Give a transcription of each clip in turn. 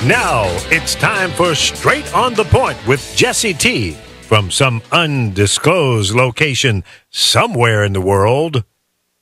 Now it's time for Straight on the Point with Jesse T. from some undisclosed location somewhere in the world.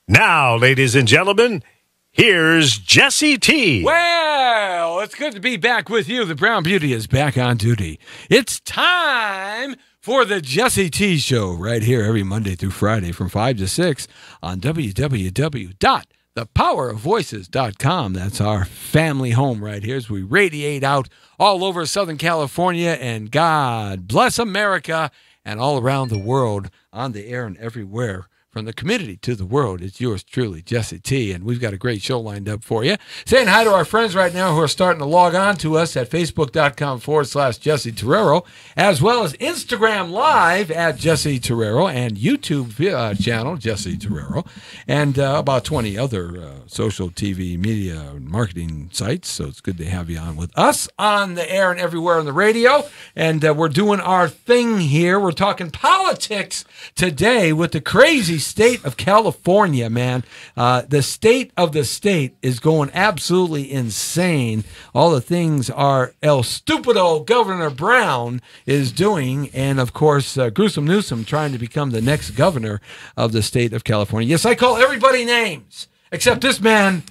Now, ladies and gentlemen, here's Jesse T. Well, it's good to be back with you. The Brown Beauty is back on duty. It's time for the Jesse T Show right here every Monday through Friday from 5 to 6 on www.thepowerofvoices.com. That's our family home right here as we radiate out all over Southern California, and God bless America and all around the world on the air and everywhere. From the community to the world, it's yours truly, Jesse T. And we've got a great show lined up for you. Saying hi to our friends right now who are starting to log on to us at Facebook.com/Jesse Torrero, as well as Instagram Live at Jesse Torrero and YouTube channel, Jesse Torrero, and about 20 other social TV media and marketing sites. So it's good to have you on with us on the air and everywhere on the radio. And we're doing our thing here. We're talking politics today with the crazy state of California, man. The state of the state is going absolutely insane. All the things our El Stupido Governor Brown is doing, and of course Gruesome Newsom trying to become the next governor of the state of California. Yes, I call everybody names except this man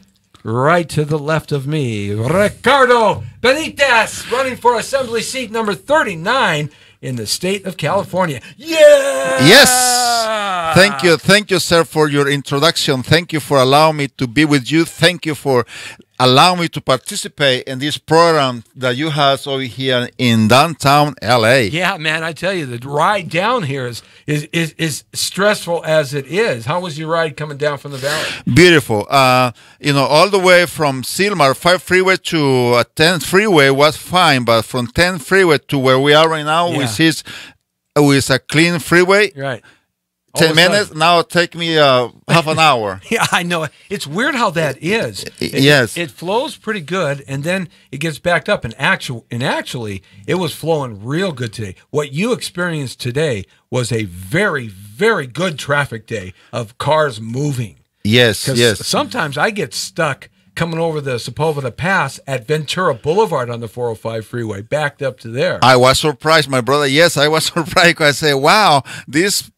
right to the left of me, Ricardo Benitez, running for Assembly seat number 39 in the state of California. Yeah! Yes! Thank you, sir, for your introduction. Thank you for allowing me to be with you. Thank you for allowing me to participate in this program that you have over here in downtown LA. Yeah, man, I tell you, the ride down here is stressful as it is. How was your ride coming down from the valley? Beautiful. All the way from Silmar 5 freeway to 10 freeway was fine, but from 10 freeway to where we are right now, which is with a clean freeway. Right. 10 minutes, now take me half an hour. Yeah, I know. It's weird how that is. Yes. It flows pretty good, and then it gets backed up. And actually, it was flowing real good today. What you experienced today was a very, very good traffic day of cars moving. Yes, yes. Sometimes I get stuck coming over the Sepulveda Pass at Ventura Boulevard on the 405 freeway, backed up to there. I was surprised, my brother. Yes, I was surprised. I say, wow, this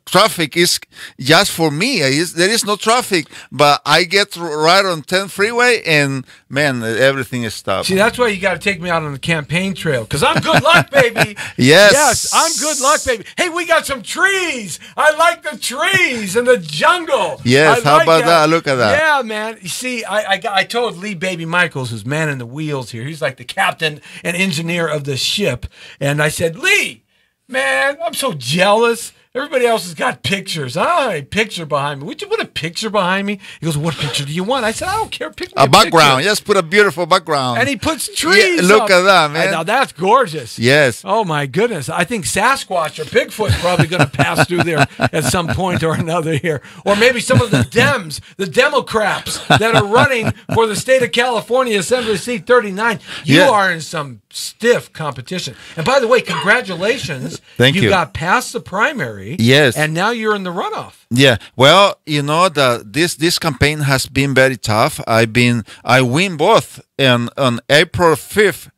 traffic is just for me. There is no traffic, but I get right on 10 freeway, and man, everything is stopped. See, that's why you got to take me out on the campaign trail, because I'm good luck, baby. Yes, I'm good luck, baby. Hey, we got some trees. I like the trees and the jungle. Yes, how about that? Look at that. Yeah, man. You see, I told Lee Baby Michaels, who's manning the wheels here, he's like the captain and engineer of the ship, and I said, Lee, man, I'm so jealous. Everybody else has got pictures. I don't have a picture behind me. Would you put a picture behind me? He goes, what picture do you want? I said, I don't care. Pick me a background. Picture. Yes, put a beautiful background. And he puts trees look up. at that, man. Now, that's gorgeous. Yes. Oh, my goodness. I think Sasquatch or Bigfoot's probably going to pass through there at some point or another here. Or maybe some of the Dems, the Democrats that are running for the state of California Assembly seat 39. You are in some stiff competition. And by the way, congratulations. Thank you. You got past the primary. Yes. And now you're in the runoff. Yeah. Well, this campaign has been very tough. I win both. And on April 5th,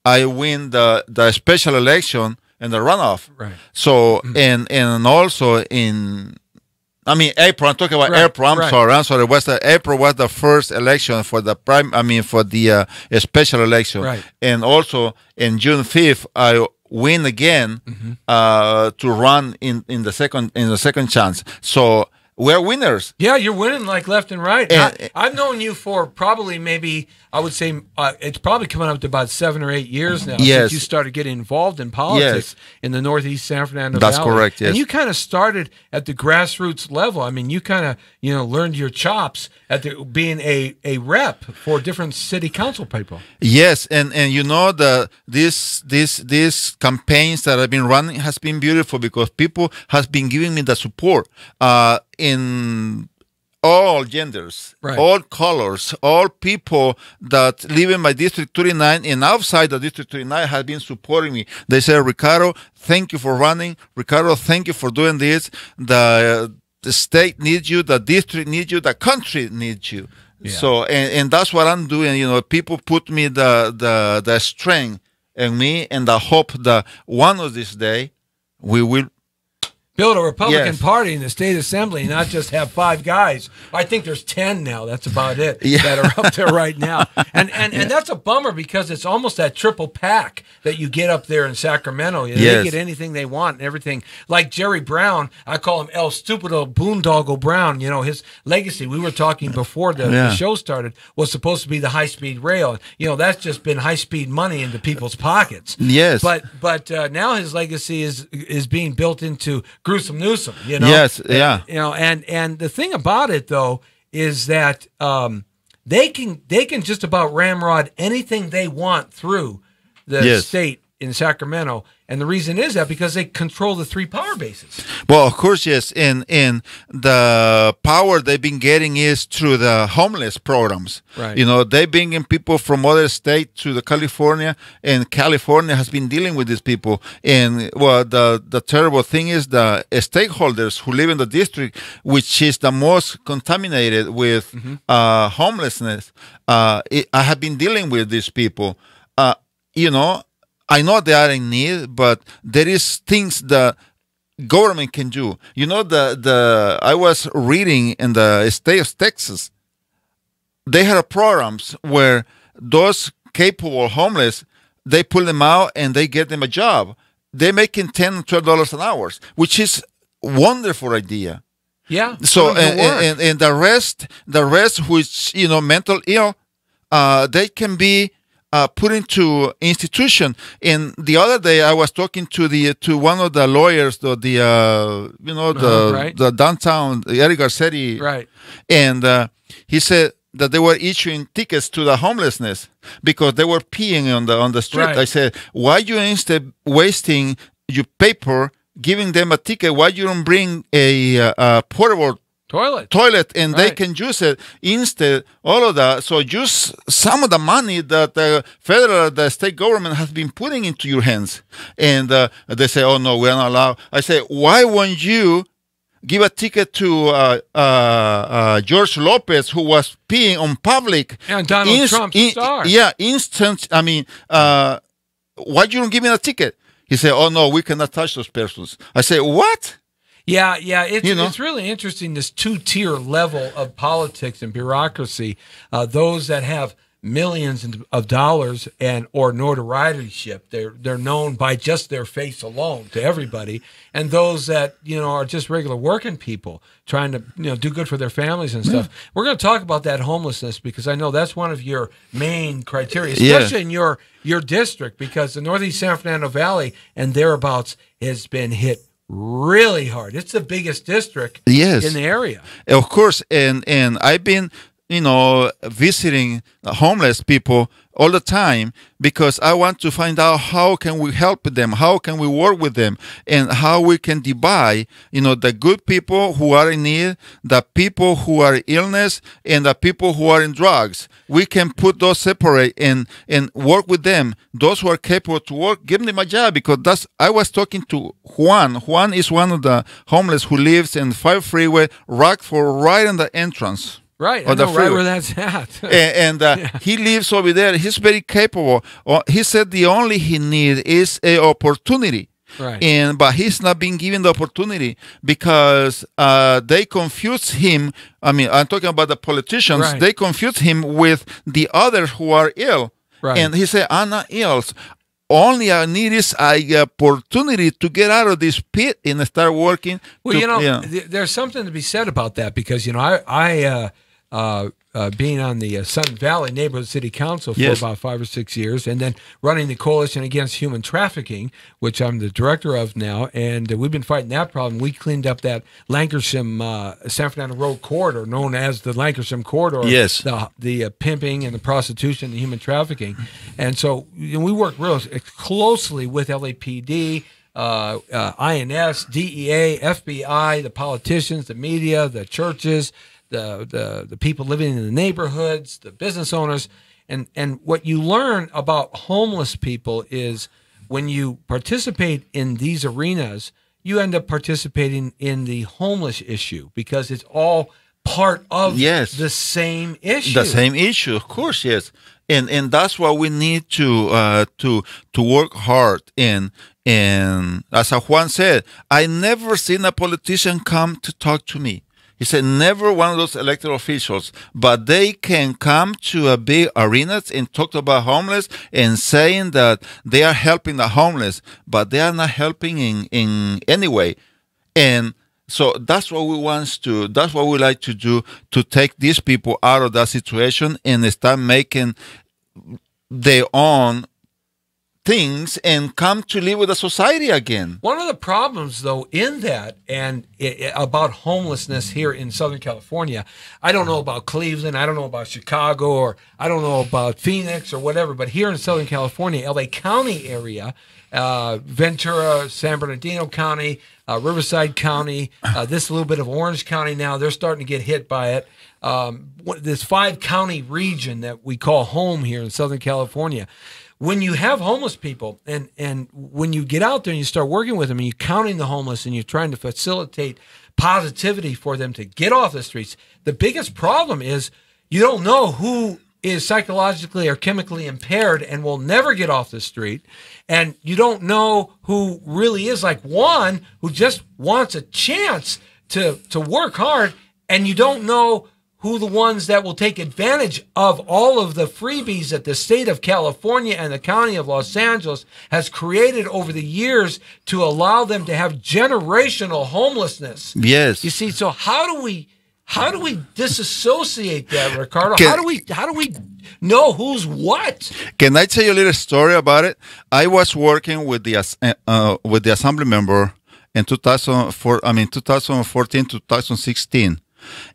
I win the special election and the runoff. Right. So and also in April. I'm talking about April. I'm sorry. April was the first election for the special election. Right. And also in June 5th, I win again to run in the second chance. So we're winners. Yeah, you're winning like left and right. I've known you for probably maybe, I would say, it's probably coming up to about 7 or 8 years now since you started getting involved in politics in the Northeast San Fernando Valley. That's correct, yes. And you kind of started at the grassroots level. I mean, you kind of, learned your chops at being a rep for different city council people. Yes, and these campaigns that I've been running has been beautiful because people has been giving me the support in all genders, all colors, all people that live in my District 39 and outside the District 39 have been supporting me. They say, Ricardo, thank you for running. Ricardo, thank you for doing this. The state needs you. The district needs you. The country needs you. Yeah. So, and that's what I'm doing. You know, people put me the strength in me and the hope that one of this day we will build a Republican Party in the state assembly, not just have 5 guys. I think there's 10 now. That's about it that are up there right now. And that's a bummer because it's almost that triple pack that you get up there in Sacramento. You know, they get anything they want and everything. Like Jerry Brown, I call him El Stupido Boondoggle Brown. You know, his legacy, we were talking before the show started, was supposed to be the high-speed rail. You know, that's just been high-speed money into people's pockets. Yes. But now his legacy is being built into Gruesome Newsom, you know. Yes, yeah. You know, and the thing about it though is that they can just about ramrod anything they want through the state in Sacramento, and the reason is that because they control the 3 power bases. Well, of course, yes, and the power they've been getting is through the homeless programs. Right. You know, they bringing people from other states to the California, and California has been dealing with these people. And well, the terrible thing is the stakeholders who live in the district, which is the most contaminated with homelessness. I have been dealing with these people. You know, I know they are in need, but there is things the government can do. You know, I was reading in the state of Texas, they had programs where those capable homeless, they pull them out and they get them a job. They're making $10, $12 an hour, which is a wonderful idea. Yeah. So and the rest, which you know, mental ill, they can be put into institution. And the other day, I was talking to one of the lawyers, the downtown Eric Garcetti, right? And he said that they were issuing tickets to the homelessness because they were peeing on the street. Right. I said, why you instead wasting your paper giving them a ticket? Why you don't bring a portable toilet and they can use it instead, all of that. So use some of the money that the state government has been putting into your hands. And they say, oh no, we're not allowed. I say, why won't you give a ticket to George Lopez, who was peeing on public? And Donald Trump's star. Yeah, instant. I mean, why you don't give me a ticket? He said, oh no, we cannot touch those persons. I say, what? Yeah, it's really interesting, this 2-tier level of politics and bureaucracy. Those that have millions of dollars or notorietyship, they're known by just their face alone to everybody, and those that are just regular working people trying to do good for their families and stuff. We're going to talk about that homelessness because I know that's one of your main criteria, especially in your district, because the Northeast San Fernando Valley and thereabouts has been hit really hard. It's the biggest district in the area. Of course, and I've been, visiting homeless people all the time because I want to find out how can we help them, how can we work with them, and how we can divide, the good people who are in need, the people who are in illness, and the people who are in drugs. We can put those separate and work with them. Those who are capable to work, give them a job, because I was talking to Juan. Juan is one of the homeless who lives in 5 Freeway, Rockford, right in the entrance. Right, I know right where that's at. and he lives over there. He's very capable. He said the only he needs is an opportunity. Right. But he's not being given the opportunity because they confuse him. I mean, I'm talking about the politicians. Right. They confuse him with the others who are ill. Right. And he said, I'm not ill. Only I need is an opportunity to get out of this pit and start working. Well, there's something to be said about that because, I being on the Sun Valley Neighborhood City Council for about 5 or 6 years, and then running the Coalition Against Human Trafficking, which I'm the director of now, and we've been fighting that problem. We cleaned up that Lankershim San Fernando Road corridor, known as the Lankershim corridor. Yes. The pimping and the prostitution and human trafficking. And so we work real closely with LAPD, INS, DEA, FBI, the politicians, the media, the churches, the people living in the neighborhoods, the business owners. And what you learn about homeless people is when you participate in these arenas, you end up participating in the homeless issue because it's all part of Yes. the same issue. The same issue, of course, yes. And that's why we need to work hard. And as Juan said, I never seen a politician come to talk to me. He said, never one of those elected officials, but they can come to a big arenas and talk about homeless and saying that they are helping the homeless, but they are not helping in any way. And so that's what that's what we like to do, to take these people out of that situation and start making their own things and come to live with the society again. One of the problems, though, in that and about homelessness here in Southern California, I don't know about Cleveland, I don't know about Chicago, or I don't know about Phoenix or whatever, but here in Southern California, LA County area, Ventura, San Bernardino County, Riverside County, this little bit of Orange County now, they're starting to get hit by it. This 5-county region that we call home here in Southern California. When you have homeless people and when you get out there and you start working with them and you're counting the homeless and you're trying to facilitate positivity for them to get off the streets, the biggest problem is you don't know who is psychologically or chemically impaired and will never get off the street. And you don't know who really is like Juan, who just wants a chance to work hard, and you don't know who the ones that will take advantage of all of the freebies that the state of California and the county of Los Angeles has created over the years to allow them to have generational homelessness. Yes. You see, so how do we disassociate that, Ricardo? How do we know who's what? Can I tell you a little story about it? I was working with the assembly member in 2014, 2016.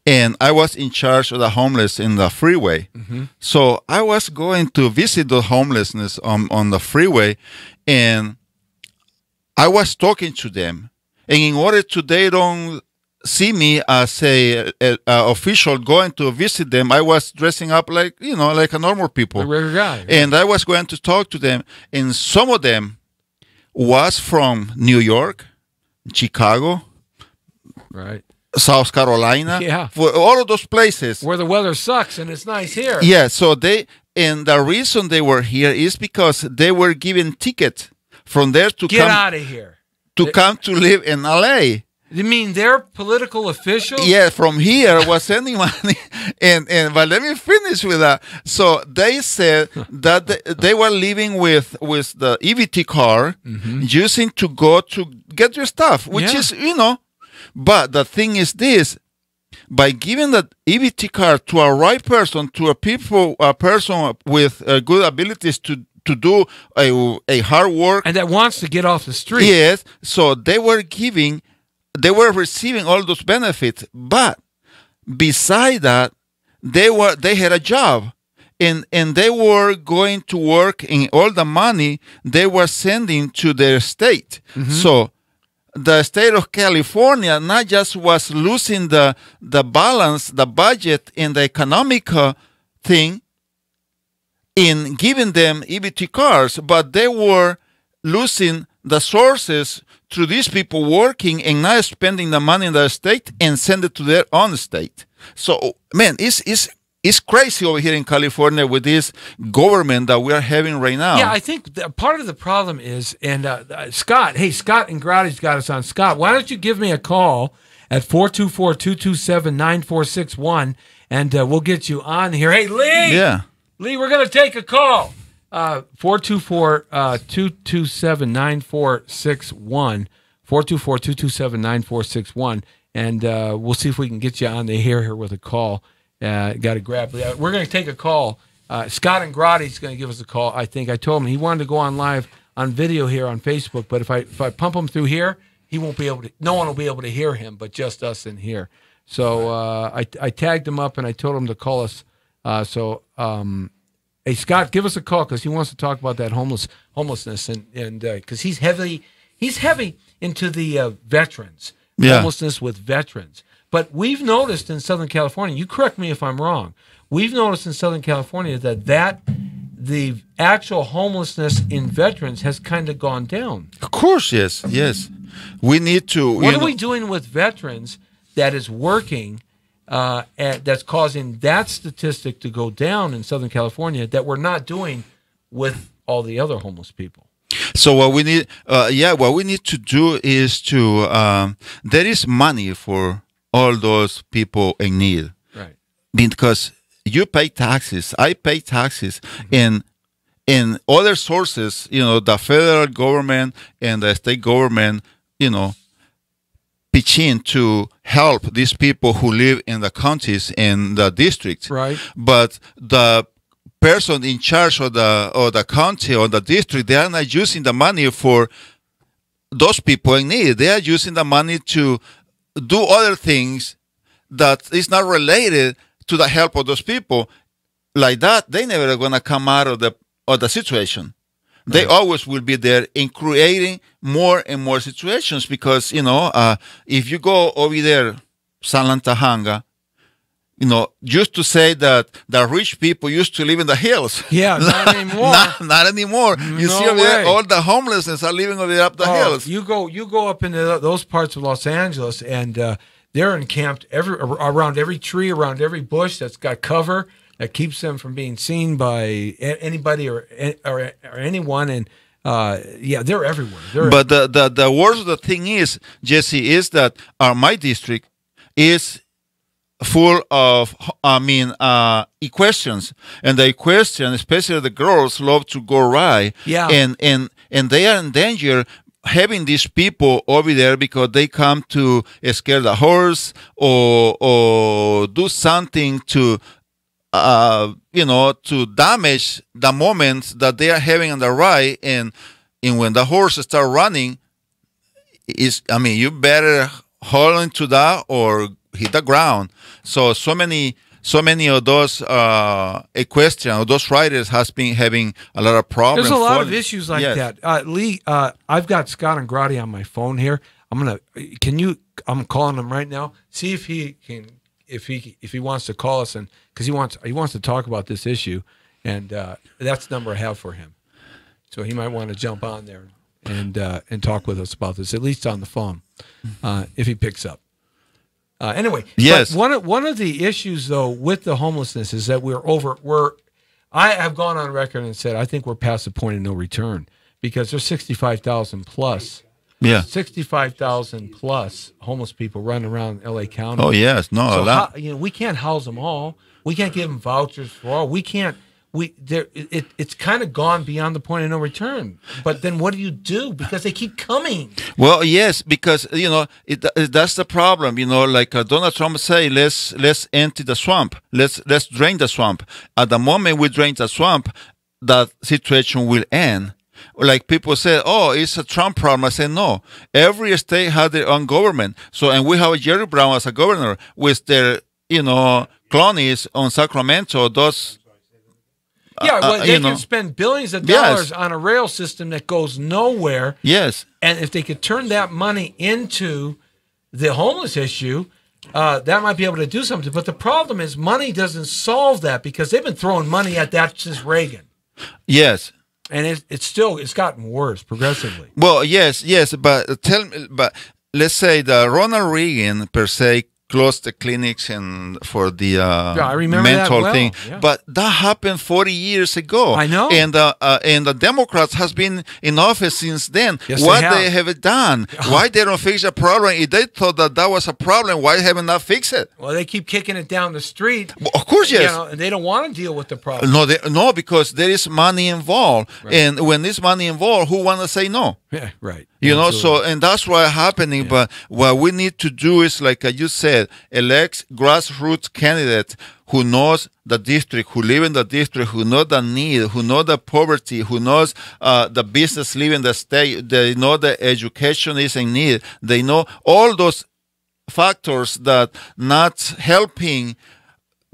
And I was in charge of the homeless in the freeway. Mm-hmm. So I was going to visit the homelessness on the freeway, and I was talking to them. And in order to they don't see me as a official going to visit them, I was dressing up like a normal people. A regular guy. Right? And I was going to talk to them. And some of them was from New York, Chicago. Right. South Carolina, for all of those places where the weather sucks and it's nice here. Yeah, so the reason they were here is because they were given tickets from there to get out of here come to live in LA. You mean they're political officials? Yeah, from here was sending money, but let me finish with that. So they said that they were living with the EVT car, using to go to get your stuff, which is But the thing is this: by giving the EVT card to a right person, to a person with good abilities to do a hard work, and that wants to get off the street. Yes, so they were receiving all those benefits. But beside that, they had a job, and they were going to work, and all the money they were sending to their state. Mm-hmm. So the state of California not just was losing the balance, the budget, and the economic thing in giving them EBT cards, but they were losing the sources through these people working and not spending the money in their state and send it to their own state. So, man, it's crazy over here in California with this government that we are having right now. Yeah, I think part of the problem is, and Scott and Grotty's got us on. Scott, why don't you give me a call at 424-227-9461, and we'll get you on here. Hey, Lee! Yeah. Lee, we're going to take a call. 424-227-9461, 424-227-9461, and we'll see if we can get you on the air here with a call. Got to grab. We're going to take a call. Scott and Grotty's going to give us a call. I think I told him he wanted to go on live on video here on Facebook, but if I pump him through here, he won't be able to. No one will be able to hear him, but just us in here. So I tagged him up and I told him to call us. Hey Scott, give us a call because he wants to talk about that homelessness and because he's heavy into the veterans, homelessness with veterans. But we've noticed in Southern California, you correct me if I'm wrong, we've noticed in Southern California that the actual homelessness in veterans has kind of gone down. Of course, yes. We need to... What are we doing with veterans that is working that's causing that statistic to go down in Southern California that we're not doing with all the other homeless people. So what we need, what we need to do is to there is money for all those people in need, right? Because you pay taxes, I pay taxes, and in other sources, the federal government and the state government, pitch in to help these people who live in the counties and the districts, right? But the person in charge of the county or the district, they are not using the money for those people in need. They are using the money to do other things that is not related to the help of those people. Like that, they never are going to come out of the situation. They always will be there in creating more and more situations because, if you go over there, San Lantahanga, used to say that the rich people used to live in the hills. Yeah, not anymore. Not anymore. You see over there, all the homelessness are living over there up the hills. You go up into those parts of Los Angeles, and they're encamped around every tree, around every bush that's got cover that keeps them from being seen by anybody or anyone. And they're everywhere. But the worst of the thing is, Jesse, is that my district is full of, equestrians, and the equestrians, especially the girls, love to go ride. Yeah. And they are in danger having these people over there because they come to scare the horse or do something to damage the moments that they are having on the ride. And when the horse start running, you better hold into that or hit the ground. So many of those equestrian or those riders has been having a lot of problems. There's a lot of issues like that. Lee, I've got Scott and Grady on my phone here. I'm calling him right now. See if he can, if he wants to call us, and because he wants to talk about this issue, and that's the number I have for him. So he might want to jump on there and talk with us about this, at least on the phone, if he picks up. Anyway, yes. But one of the issues though with the homelessness is that I have gone on record and said I think we're past the point of no return because there's 65,000 plus. Yeah, 65,000 plus homeless people running around LA County. Oh yes, no, so a lot. We can't house them all. We can't give them vouchers for all. We can't. It's kind of gone beyond the point of no return. But then what do you do? Because they keep coming. Well, yes, because that's the problem. Like Donald Trump say, let's empty the swamp. Let's drain the swamp. At the moment we drain the swamp, that situation will end. Like people say, oh, it's a Trump problem. I say no. Every state has their own government. So, and we have Jerry Brown as a governor with their colonies on Sacramento. Those. Yeah, well, they can spend billions of dollars on a rail system that goes nowhere. Yes. And if they could turn that money into the homeless issue, that might be able to do something. But the problem is money doesn't solve that because they've been throwing money at that since Reagan. Yes. And it's gotten worse progressively. Well, yes, but let's say that Ronald Reagan per se closed the clinics and for the I remember mental that well. thing, but that happened 40 years ago. I know, and the Democrats has been in office since then. Yes, what they have done? Why they don't fix the problem? If they thought that was a problem, why haven't they fixed it? Well, they keep kicking it down the street. Well, of course, yes. And they don't want to deal with the problem. No, because there is money involved, right. And when there's money involved, who want to say no? Yeah, right. So, and that's what's happening. Yeah. But what we need to do is, like you said, elect grassroots candidate who knows the district, who live in the district, who know the need, who know the poverty, who knows the business live in the state. They know the education is in need. They know all those factors that not helping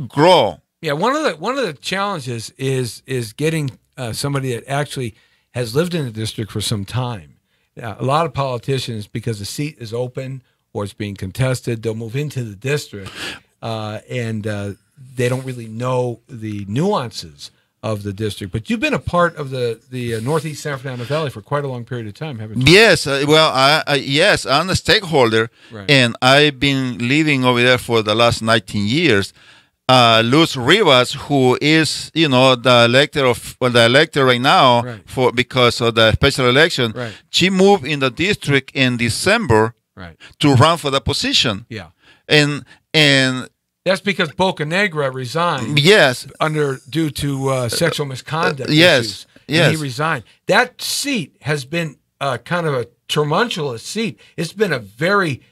grow. Yeah, one of the challenges is getting somebody that actually has lived in the district for some time. Now, a lot of politicians, because the seat is open or it's being contested, they'll move into the district and they don't really know the nuances of the district. But you've been a part of the Northeast San Fernando Valley for quite a long period of time, haven't you? Yes. Yes, I'm a stakeholder, and I've been living over there for the last 19 years. Luz Rivas, who is, the elector right now because of the special election, she moved in the district in December to run for the position. Yeah. And that's because Bocanegra resigned. Yes. Due to sexual misconduct. Yes. And he resigned. That seat has been kind of a tumultuous seat. It's been a very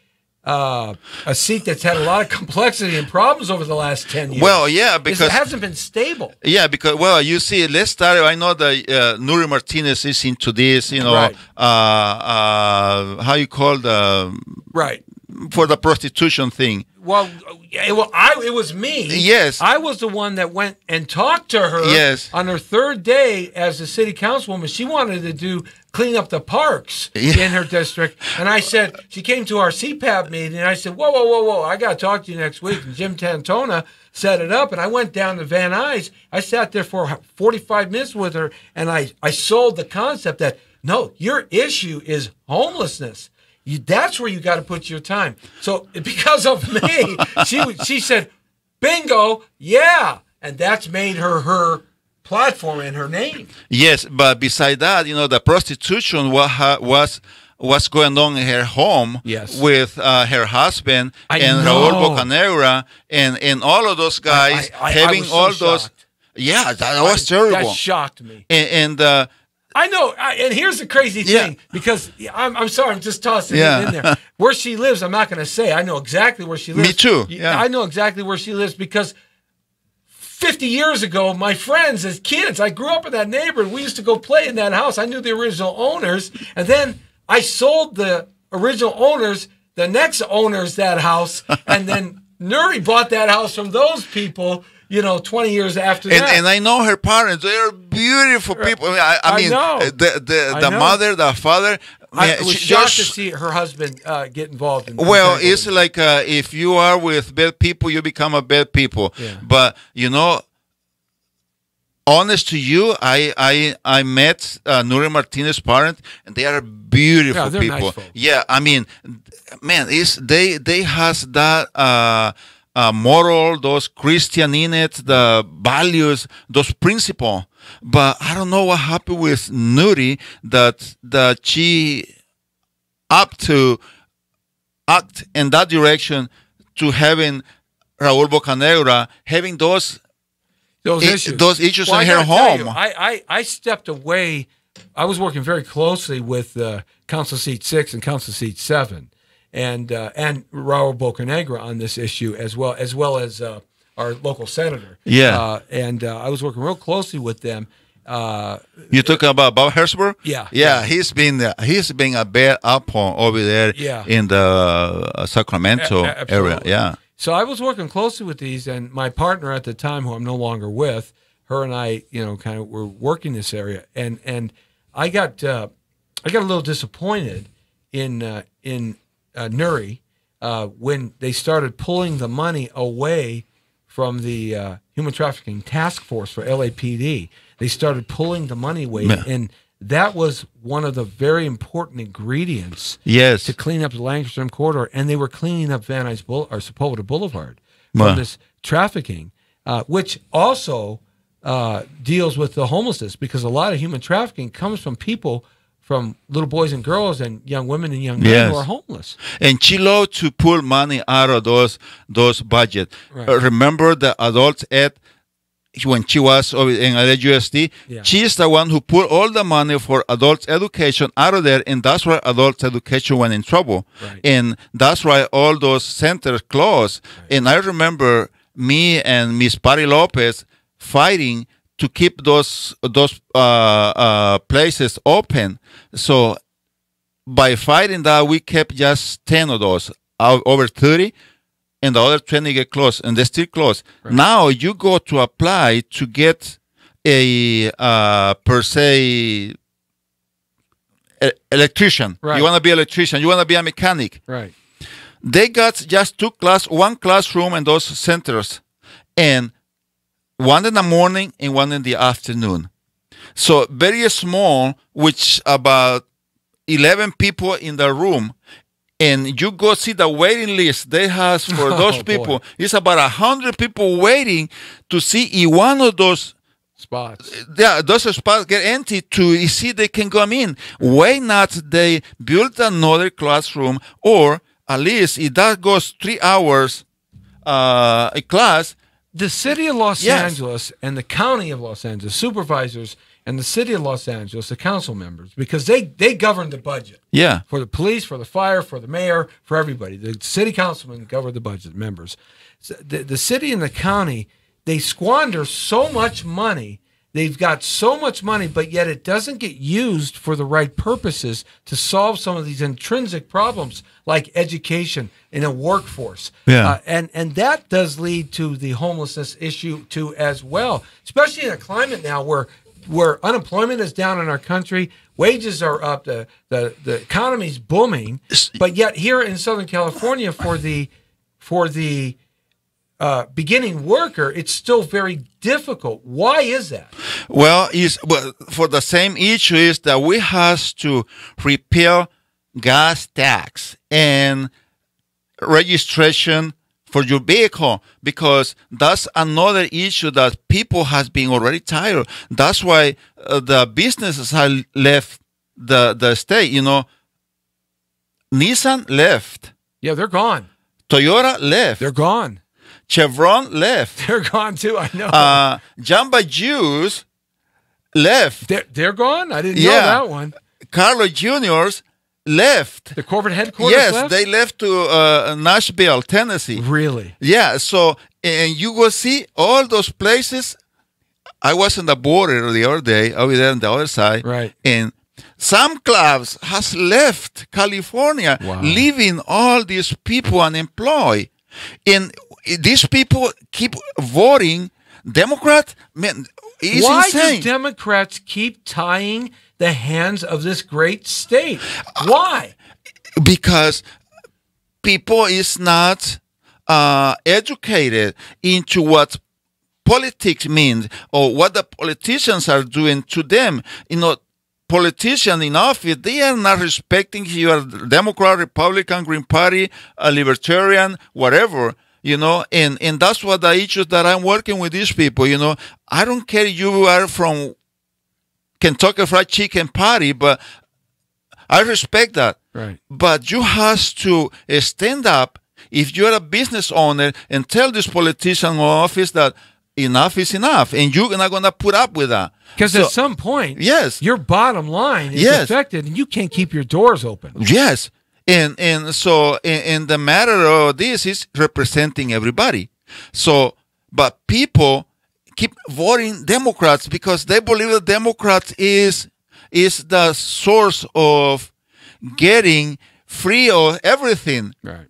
a seat that's had a lot of complexity and problems over the last 10 years. Well, yeah, because it hasn't been stable. Yeah, because you see, let's start. I know that Nuri Martinez is into this. How you call the for the prostitution thing. Well, it was me. Yes. I was the one that went and talked to her on her third day as a city councilwoman. She wanted to clean up the parks in her district. And I said, she came to our CPAP meeting, and I said, whoa, I got to talk to you next week. And Jim Tantona set it up, and I went down to Van Nuys. I sat there for 45 minutes with her, and I sold the concept that, no, your issue is homelessness. That's where you got to put your time. So because of me, she said, bingo, yeah. And that's made her platform and her name. Yes, but beside that, the prostitution was going on in her home with her husband and Raul Bocanegra and all of those guys having all those. Shocked. Yeah, that was terrible. That shocked me. And I know, and here's the crazy thing, because I'm sorry, I'm just tossing it in there. Where she lives, I'm not going to say. I know exactly where she lives. Me too. Yeah. I know exactly where she lives because 50 years ago, my friends as kids, I grew up in that neighborhood. We used to go play in that house. I knew the original owners, and then I sold the original owners, the next owners, that house, and then Nuri bought that house from those people. 20 years after that. And I know her parents. They're beautiful people. I mean, know. The mother, the father. I was shocked to see her husband get involved in it's like if you are with bad people, you become a bad people. Yeah. But, honest to you, I met Nuri Martinez's parents, and they are beautiful people. Nice folks. Yeah, I mean, man, they has that moral, those Christian in it, the values, those principles. But I don't know what happened with Nuri that she up to act in that direction to having Raul Bocanegra having those issues in her home. I stepped away. I was working very closely with Council Seat 6 and Council Seat 7. And Raul Bocanegra on this issue as well as our local senator. Yeah. And I was working real closely with them. You talking about Bob Herzberg? Yeah. Yeah, he's been a bad apple over there in the Sacramento area. Yeah. So I was working closely with these, and my partner at the time, who I'm no longer with, her and I, kind of were working this area, and I got a little disappointed in Nuri when they started pulling the money away from the Human Trafficking Task Force for LAPD. They started pulling the money away, and that was one of the very important ingredients to clean up the Lancaster corridor, and they were cleaning up Van Nuys or Sepulveda Boulevard from this trafficking, which also deals with the homelessness, because a lot of human trafficking comes from people, from little boys and girls and young women and young men who are homeless. And she loved to pull money out of those budget. Right. Remember the adult ed when she was in LAUSD? She is the one who put all the money for adult education out of there, and that's why adult education went in trouble. Right. And that's why all those centers closed. Right. And I remember me and Miss Patty Lopez fighting to keep those places open. So by fighting that, we kept just 10 of those, over 30, and the other 20 get closed, and they're still closed. Right. Now you go to apply to get a per se electrician. Right. You want to be an electrician. You want to be a mechanic. Right. They got just one classroom in those centers, and one in the morning and one in the afternoon. So very small, which about 11 people in the room. And you go see the waiting list they have for those people. Boy. It's about 100 people waiting to see if one of those spots. Yeah, those spots get empty to see they can come in. Why not they build another classroom, or at least if that goes 3 hours a class. The city of Los Angeles and the county of Los Angeles supervisors and the city of Los Angeles, the council members, because they govern the budget. Yeah. For the police, for the fire, for the mayor, for everybody. The city councilmen govern the budget, members. So the city and the county, they squander so much money. They've got so much money, but yet it doesn't get used for the right purposes to solve some of these intrinsic problems like education in a workforce. Yeah. And that does lead to the homelessness issue too as well, especially in a climate now where unemployment is down in our country, wages are up, the economy's booming, but yet here in Southern California for the beginning worker, it's still very difficult. Why is that? Well, for the same issue is that we have to repeal gas tax and registration for your vehicle, because that's another issue that people has been already tired. That's why the businesses have left the state. You know, Nissan left. Yeah, they're gone. Toyota left. They're gone. Chevron left. They're gone too. I know. Jamba Juice left. They're gone. I didn't know that one. Carlos Juniors left. The corporate headquarters yes, left? they left to Nashville, Tennessee. Really? Yeah, so, and you will see all those places. I was on the border the other day, over there on the other side. Right. And some clubs has left California, leaving all these people unemployed. And these people keep voting Democrat. Man, it's Why insane. do Democrats keep tying the hands of this great state? Why? Because people is not educated into what politics means or what the politicians are doing to them. You know, politicians in office, they are not respecting if you are Democrat, Republican, Green Party, a Libertarian, whatever. You know, and that's what the issues that I'm working with these people. You know, I don't care if you are from Kentucky Fried Chicken Party, but I respect that. Right. But you have to stand up if you're a business owner and tell this politician in office that enough is enough, and you're not going to put up with that. Because at some point, your bottom line is affected, and you can't keep your doors open. Yes. And so the matter of this is representing everybody. So, but people keep voting Democrats because they believe that Democrats is the source of getting free of everything. Right.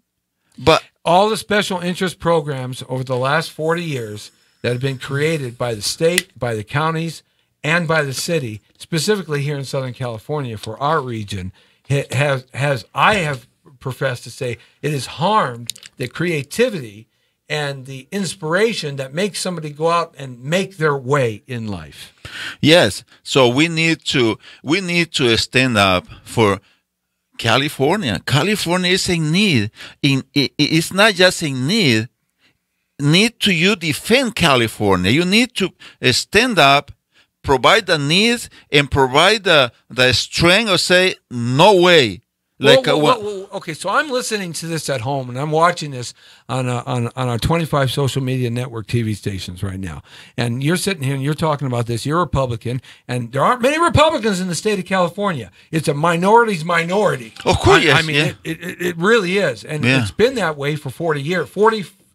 But all the special interest programs over the last 40 years that have been created by the state, by the counties, and by the city, specifically here in Southern California for our region, I have professed to say it has harmed the creativity and the inspiration that makes somebody go out and make their way in life. Yes. So we need to stand up for California. California is in need. It's not just in need. Need to you defend California. You need to stand up, provide the needs, and provide the strength of say, no way. Like okay, so I'm listening to this at home, and I'm watching this on our 25 social media network TV stations right now. And you're sitting here and you're talking about this. You're a Republican, and there aren't many Republicans in the state of California. It's a minority's minority. Of course, yes. I mean, it really is, and it's been that way for 40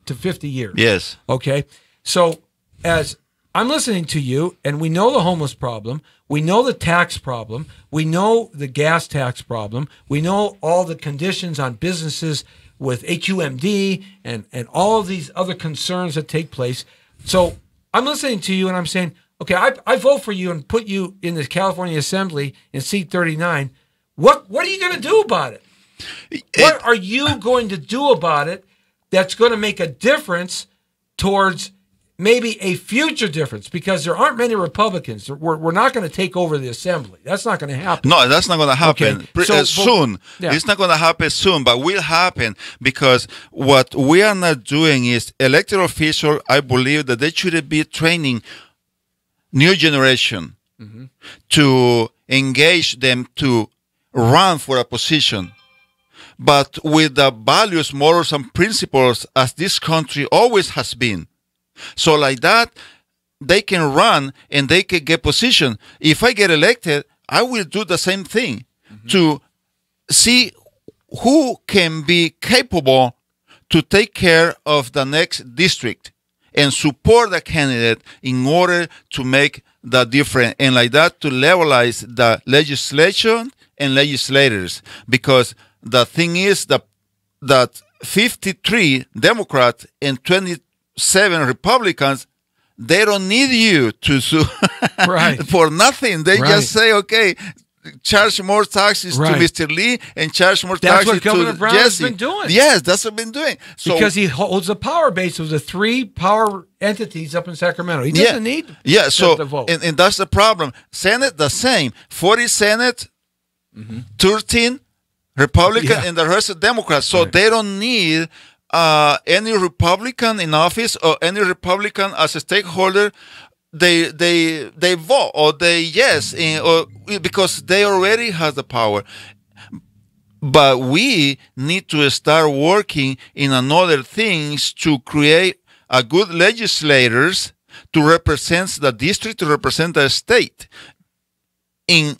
to 50 years. Yes. Okay, so as I'm listening to you, and we know the homeless problem. We know the tax problem. We know the gas tax problem. We know all the conditions on businesses with HUMD and all of these other concerns that take place. So I'm listening to you, and I'm saying, okay, I vote for you and put you in the California Assembly in seat 39. What are you going to do about it? What are you going to do about it that's going to make a difference towards maybe a future difference, because there aren't many Republicans. We're not going to take over the assembly. That's not going to happen. No, that's not going to happen soon. Yeah. It's not going to happen soon, but will happen, because what we are not doing is elected officials. I believe that they should be training new generation to engage them to run for a position, but with the values, morals, and principles as this country always has been. So like that, they can run and they can get position. If I get elected, I will do the same thing to see who can be capable to take care of the next district and support the candidate in order to make the difference, and like that to levelize the legislation and legislators. Because the thing is that 53 Democrats and 27 Republicans, they don't need you to sue for nothing. They just say, okay, charge more taxes to Mr. Lee and charge more taxes to Governor Brown Jesse. has been doing. Yes, that's what he's been doing. So, because he holds the power base of the 3 power entities up in Sacramento. He doesn't need to vote. And that's the problem. Senate, the same. 40 Senate, 13 Republican, and the rest are Democrats. So they don't need any Republican in office or any Republican as a stakeholder. They vote or they or because they already have the power. But we need to start working in another things to create a good legislators to represent the district, to represent the state in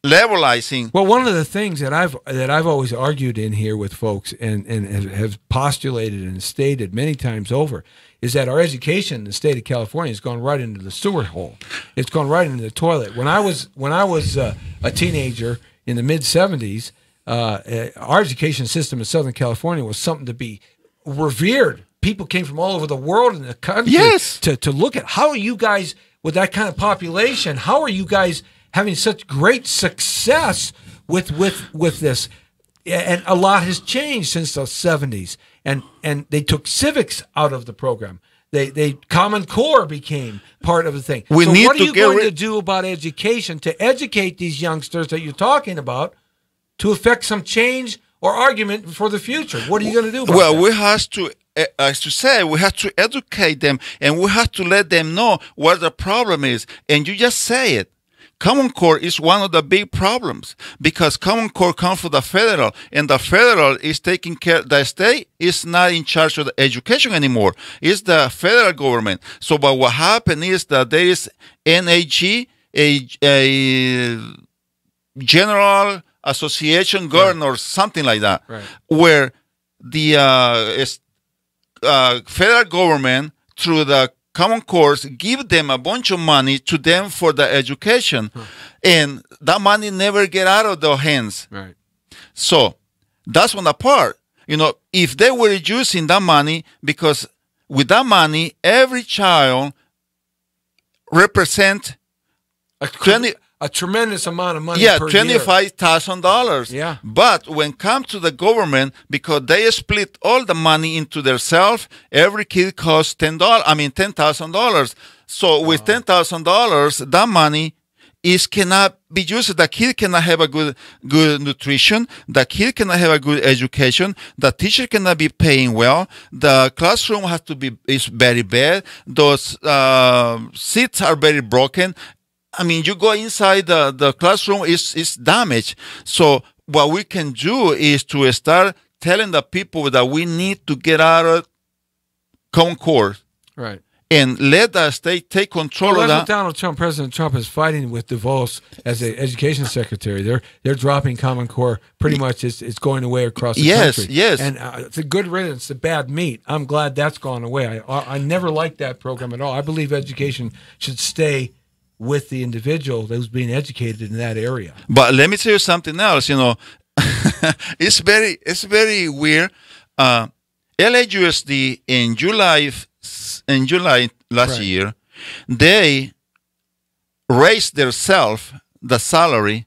levelizing. Well, one of the things that I've always argued in here with folks and have postulated and stated many times over is that our education in the state of California has gone right into the sewer hole. It's gone right into the toilet. When I was a teenager in the mid '70s, our education system in Southern California was something to be revered. People came from all over the world and the country to look at how are you guys with that kind of population. How are you guys having such great success with this? And a lot has changed since the '70s. And they took civics out of the program. They Common Core became part of the thing. So what are you going to do about education to educate these youngsters that you're talking about to affect some change or argument for the future? What are you going to do about that? Well, we have to, as you say, we have to educate them, and we have to let them know what the problem is. And you just say it. Common Core is one of the big problems because Common Core comes from the federal, and the federal is taking care. The state is not in charge of the education anymore. It's the federal government. So, but what happened is that there is NAG, a General Association Governors, something like that, where the federal government through the Common Cores give them a bunch of money to them for the education, and that money never get out of their hands. Right. So that's one part. If they were using that money, because with that money, every child represent a tremendous amount of money per $25,000. Yeah. But when it comes to the government, because they split all the money into themselves, every kid costs $10,000. So with $10,000, that money cannot be used. The kid cannot have a good nutrition. The kid cannot have a good education. The teacher cannot be paying well. The classroom is very bad. Those seats are very broken. You go inside the classroom, is damaged. So what we can do is to start telling the people that we need to get out of Common Core. Right. And let the state take control of that. President Trump is fighting with DeVos as the education secretary. They're dropping Common Core pretty much. It's going away across the country. Yes. And it's a good riddance to bad meat. I'm glad that's gone away. I never liked that program at all. I believe education should stay with the individual who's being educated in that area. But let me tell you something else. It's very weird. LAUSD in July last year, they raised the salary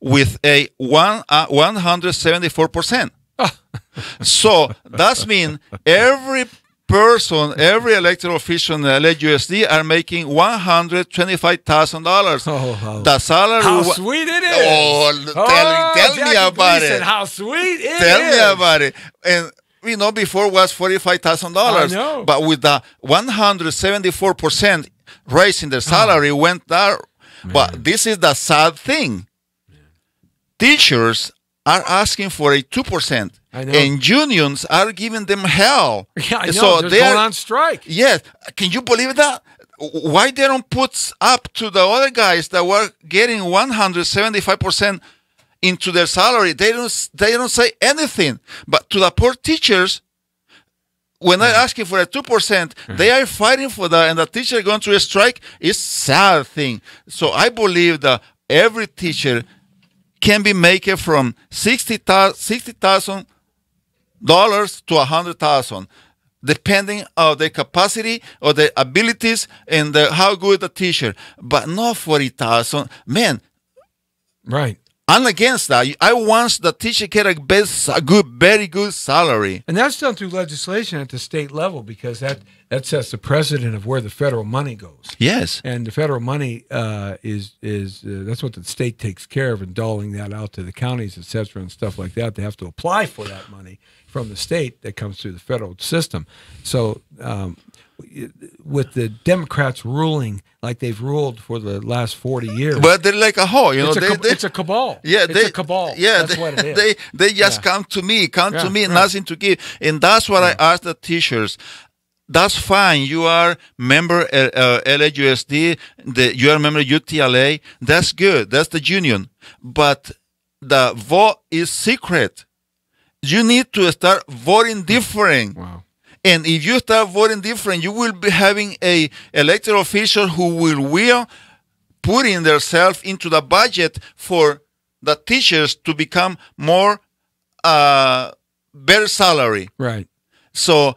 with a 174%. So that means every person, every elected official in the LAUSD are making $125,000. The salary. How sweet it is! Oh, tell me about it. How sweet it is! Tell me about it. And before it was $45,000. But with the 174% raise in their salary went there. But this is the sad thing. Teachers are asking for a 2%. And unions are giving them hell. Yeah, I know. So they're going on strike. Yes. Can you believe that? Why they don't put up to the other guys that were getting 175% into their salary? They don't say anything. But to the poor teachers, when they're asking for a 2%, they are fighting for that, and the teacher going through a strike is sad thing. So I believe that every teacher can be making from $60,000 to $100,000, depending on their capacity or their abilities and how good the teacher. But not $40,000, man. Right. I'm against that. I want the teacher get a very good salary. And that's done through legislation at the state level, because that sets the precedent of where the federal money goes. Yes. And the federal money is that's what the state takes care of, and doling that out to the counties, et cetera, and stuff like that. They have to apply for that money from the state that comes through the federal system. So with the Democrats ruling like they've ruled for the last 40 years. But they're like a whore, it's a cabal. Yeah, it's a cabal. Yeah, that's what it is. They just come to me, nothing to give. And that's what I ask the teachers. That's fine. You are member LAUSD, you are member UTLA. That's good. That's the union. But the vote is secret. You need to start voting different. Wow. And if you start voting different, you will be having a elected official who will put in themselves into the budget for the teachers to become more better salary. Right. So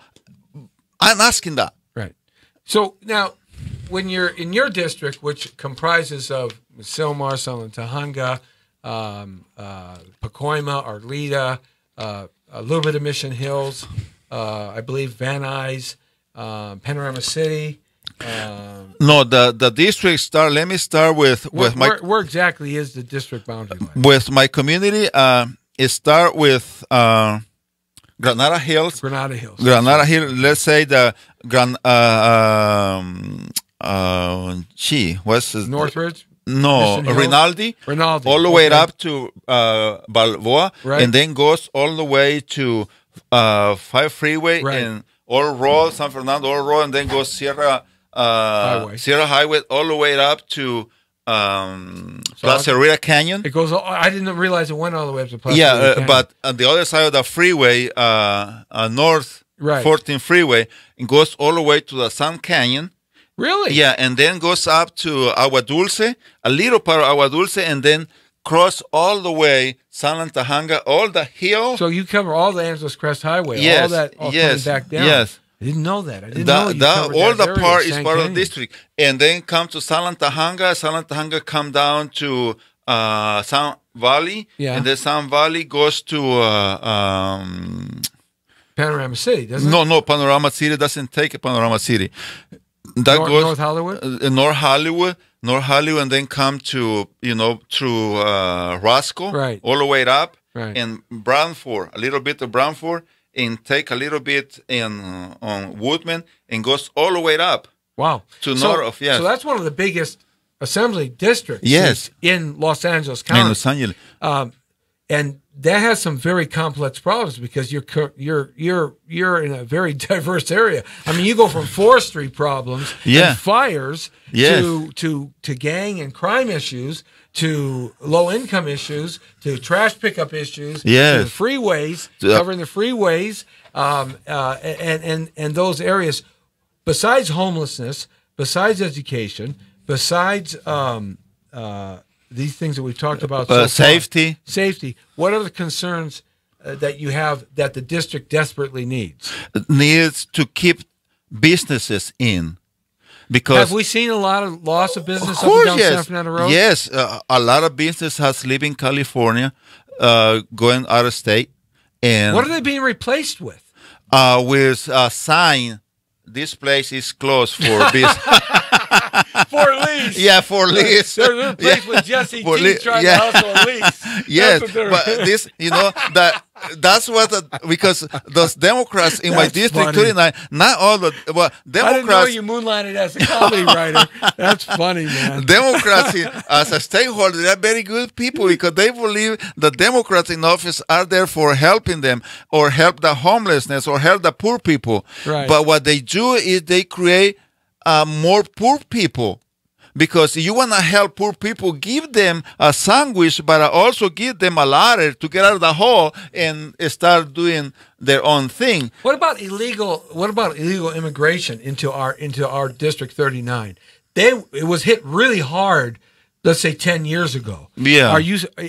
I'm asking that. Right. So now, when you're in your district, which comprises of Silmar, Salantahanga, Pacoima, Arleta, a little bit of Mission Hills, I believe Van Nuys, Panorama City. No, the district start. Let me start with my. Where exactly is the district boundary line? With my community, it start with Granada Hills. Granada Hills. Granada Hills. Let's say the what's his Northridge. No, Rinaldi. All the way up to Balboa, right. And then goes all the way to 5 Freeway, right. And Oro Road, San Fernando Oro Road, and then goes Sierra Highway all the way up to Placerita Canyon. It goes. I didn't realize it went all the way up to Placerita Canyon. But on the other side of the freeway, north, right. 14 Freeway, it goes all the way to the Sun Canyon. Really? Yeah, and then goes up to Agua Dulce, a little part of Agua Dulce, and then cross all the way Salantahanga, all the hill. So you cover all the Angeles Crest Highway, yes, all that, all coming back down. Yes. I didn't know that. I didn't know you covered all that the area, part is San part of Canyon. the district, and then come to Salantahanga. Salantahanga come down to Sun Valley, and then Sun Valley goes to Panorama City, doesn't it? No, Panorama City doesn't take Panorama City. That goes North Hollywood. North Hollywood, and then come to through Roscoe, right, all the way up, right, and Brantford, a little bit of Brantford, and take a little bit on Woodman, and goes all the way up. Wow, to north of So that's one of the biggest assembly districts. Yes, in Los Angeles County. In Los Angeles, and that has some very complex problems because you're in a very diverse area. I mean, you go from forestry problems and fires to gang and crime issues, to low income issues, to trash pickup issues, to the freeways, covering the freeways, and those areas. Besides homelessness, besides education, besides these things that we've talked about so safety. Safety. What are the concerns that you have that the district desperately needs? It needs to keep businesses in. Because have we seen a lot of loss of business up and down San Fernando Road? Yes, a lot of business has lived in California, going out of state. And what are they being replaced with? with a sign, this place is closed for business. For lease. Yeah, for lease. There's a place with Jesse T trying to hustle a lease. Yes, but this, that's what, because those Democrats in my district, funny. 39, not all the, well, Democrats. I didn't know you moonlighted as a comedy writer. That's funny, man. Democrats, as a stakeholder, they're very good people because they believe the Democrats in office are there for helping them or help the homelessness or help the poor people. Right. But what they do is they create more poor people. Because you want to help poor people, give them a sandwich, but also give them a ladder to get out of the hole and start doing their own thing. What about illegal immigration into our District 39? It was hit really hard, let's say 10 years ago. Yeah.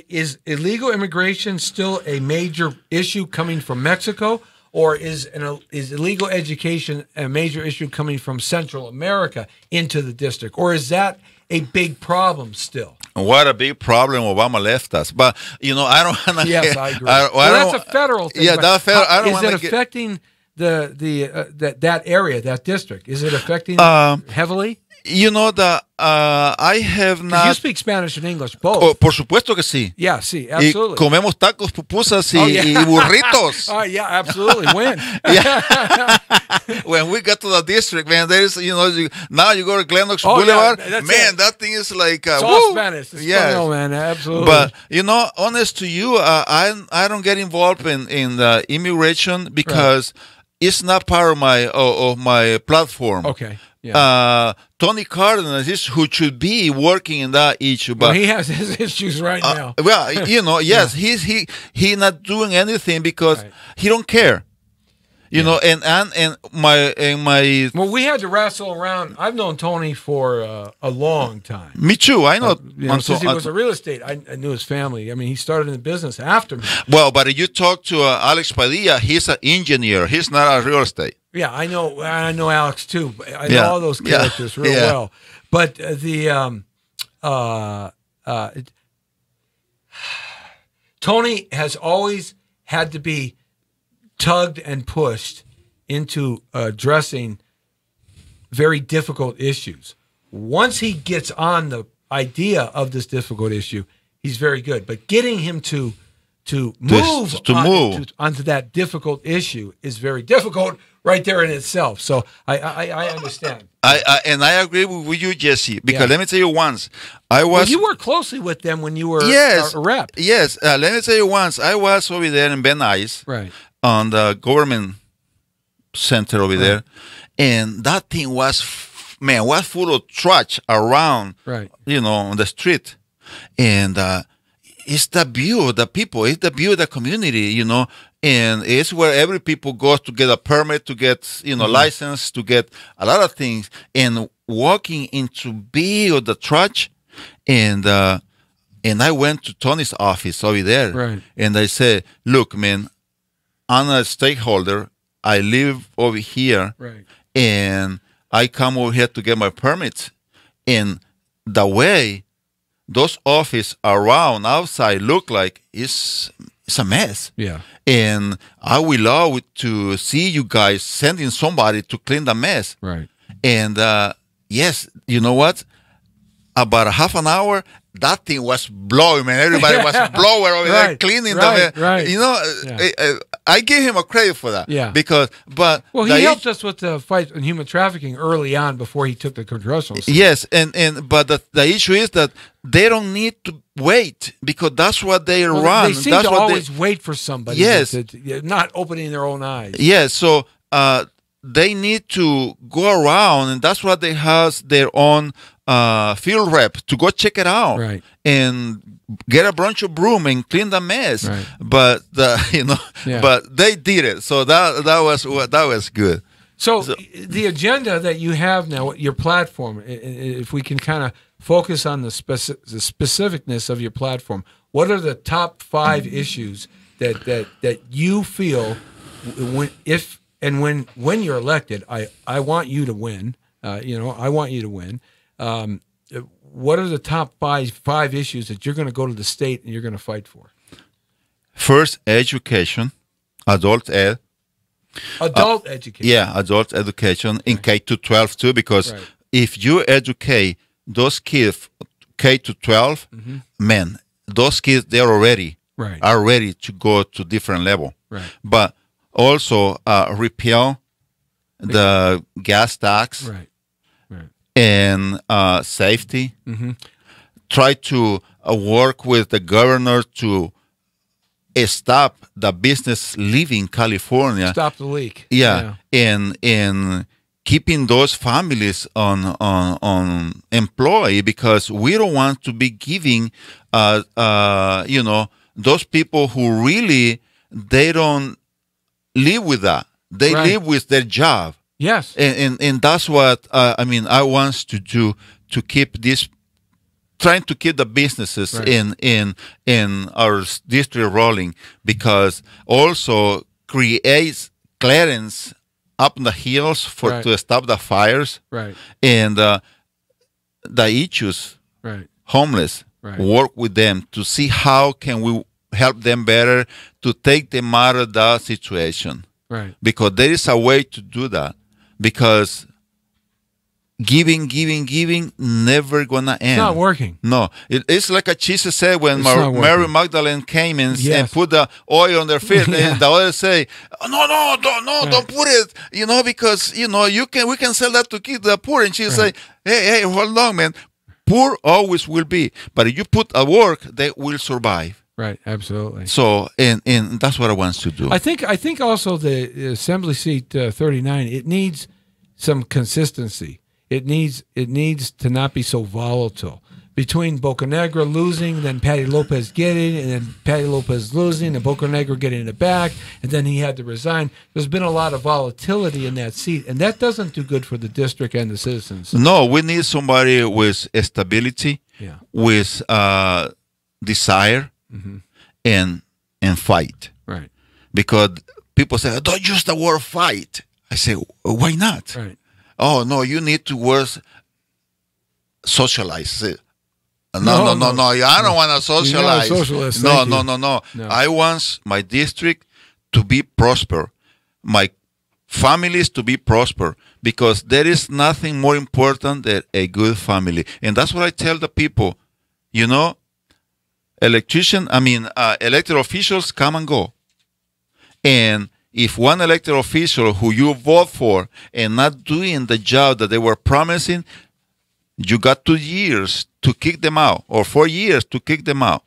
Is illegal immigration still a major issue coming from Mexico? Or is illegal education a major issue coming from Central America into the district? Or is that a big problem still? What a big problem Obama left us. But, I don't want to... Yes, I agree. That's a federal thing. Yeah, that's federal. I don't want to Is it affecting that area, that district? Is it affecting heavily? I have not... You speak Spanish and English, both. Oh, por supuesto que sí. Yeah, sí, absolutely. Y comemos tacos, pupusas y burritos. Oh, yeah, absolutely. When? When we got to the district, man, there's, now you go to Glenox Boulevard, man, that thing is like... it's all Spanish. It's Spanish, man, absolutely. But, honest to you, I don't get involved in the immigration because it's not part of my platform. Okay. Yeah. Tony Cardenas who should be working in that issue, but he has his issues right now. Well, yes, he's not doing anything because he don't care. And my well, we had to wrestle around. I've known Tony for a long time. Me too. I know, since he was a real estate. I knew his family. I mean, he started in the business after me. Well, but if you talk to Alex Padilla, he's an engineer. He's not a real estate. Yeah, I know Alex too. I know all those characters real well. But Tony has always had to be tugged and pushed into addressing very difficult issues. Once he gets on the idea of this difficult issue, he's very good. But getting him to move onto that difficult issue is very difficult right there in itself. So I understand. And I agree with you, Jesse, because let me tell you once. You worked closely with them when you were a rep. Yes. Let me tell you once. I was over there in Ben Ice. Right. On the government center over there, and that thing was full of trash around, on the street, and it's the view of the people, it's the view of the community, and it's where every people goes to get a permit, to get license, to get a lot of things, and walking into view of the trash, and I went to Tony's office over there, and I said, look, man, I'm a stakeholder. I live over here, and I come over here to get my permits. And the way those offices around outside look like it's a mess. Yeah. And I would love to see you guys sending somebody to clean the mess. Right. And yes, you know what? About a half an hour, that thing was blowing, man. Everybody was blowing over there, cleaning the mess. I give him a credit for that. Yeah. But he helped us with the fight on human trafficking early on before he took the congressional seat. Yes, but the issue is that they don't need to wait because that's what they run. They seem to always wait for somebody. Yes. Not opening their own eyes. Yes, so they need to go around, and that's why they have their own field rep to go check it out and get a bunch of broom and clean the mess. Right. But but they did it, so that was good. So the agenda that you have now, your platform, if we can kind of focus on the specificness of your platform, what are the top 5 issues that you feel when you're elected? I want you to win. I want you to win. What are the top five issues that you're going to go to the state and you're going to fight for? First, education, adult ed Adult education. Yeah, adult education in K to 12 too, because Right. if you educate those kids K to 12, man, those kids Right. are ready to go to different level. Right. But also repeal the gas tax Right. Right. and safety. Try to work with the governor to stop the business leaving California. Stop the leak. Yeah, and keeping those families on employee, because we don't want to be giving those people who really they don't live with that. They Right. live with their job. Yes. And that's what I want to do, to keep this, trying to keep the businesses Right. in our district rolling, because also creates clearance up in the hills Right. to stop the fires Right. and the issues, Right. homeless. Right. Work with them to see how can we help them better, to take them out of that situation, Right. because there is a way to do that, because giving never gonna end. It's not working. No, it's like a Jesus said when It's not Mary working. Magdalene came and Yes. put the oil on their feet, Yeah. and the others say, "No, don't put it, because we can sell that to kids the poor." And she say, "Hey, hold on, man. Poor always will be, but if you put a work, they will survive." Right. Absolutely. So, and that's what I want to do. I think also the Assembly seat 39, it needs some consistency. It needs to not be so volatile. Between Bocanegra losing, then Patty Lopez getting, and then Patty Lopez losing, and Bocanegra getting it back, and then he had to resign. There's been a lot of volatility in that seat, and that doesn't do good for the district and the citizens. No, we need somebody with stability, Yeah. with desire, and fight. Right. Because people say, "Don't use the word fight." I say, "Why not?" Right. Oh no, you need to socialize. No. I don't want to socialize. You're not a socialist. No, Thank you. no. No. I want my district to be prosper, my families to be prosper, because there is nothing more important than a good family. And that's what I tell the people. Elected officials come and go. And if one elected official who you vote for and not doing the job that they were promising, you got 2 years to kick them out, or 4 years to kick them out.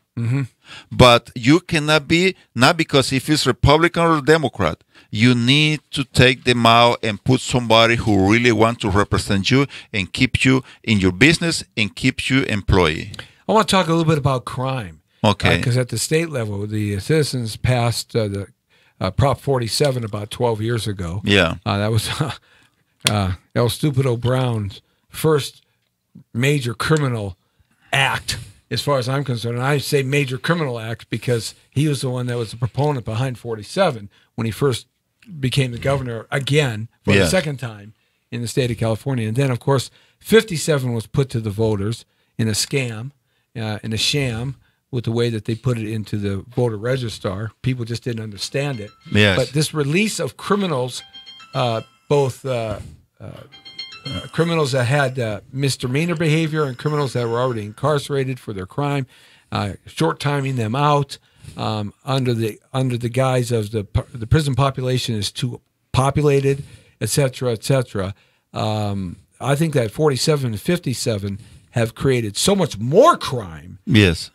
But you cannot be, not because if it's Republican or Democrat, you need to take them out and put somebody who really wants to represent you and keep you in your business and keep you employee. I want to talk a little bit about crime. Okay. Because at the state level, the citizens passed the Prop 47 about 12 years ago. Yeah. That was El Stupido Brown's first major criminal act, as far as I'm concerned. And I say major criminal act because he was the one that was the proponent behind 47 when he first became the governor again for the second time in the state of California. And then, of course, 57 was put to the voters in a scam, in a sham, with the way that they put it into the voter register. People just didn't understand it. Yes. But this release of criminals, both criminals that had misdemeanor behavior and criminals that were already incarcerated for their crime, short timing them out under the guise of the prison population is too populated, et cetera, et cetera. I think that 47 and 57 have created so much more crime Yes.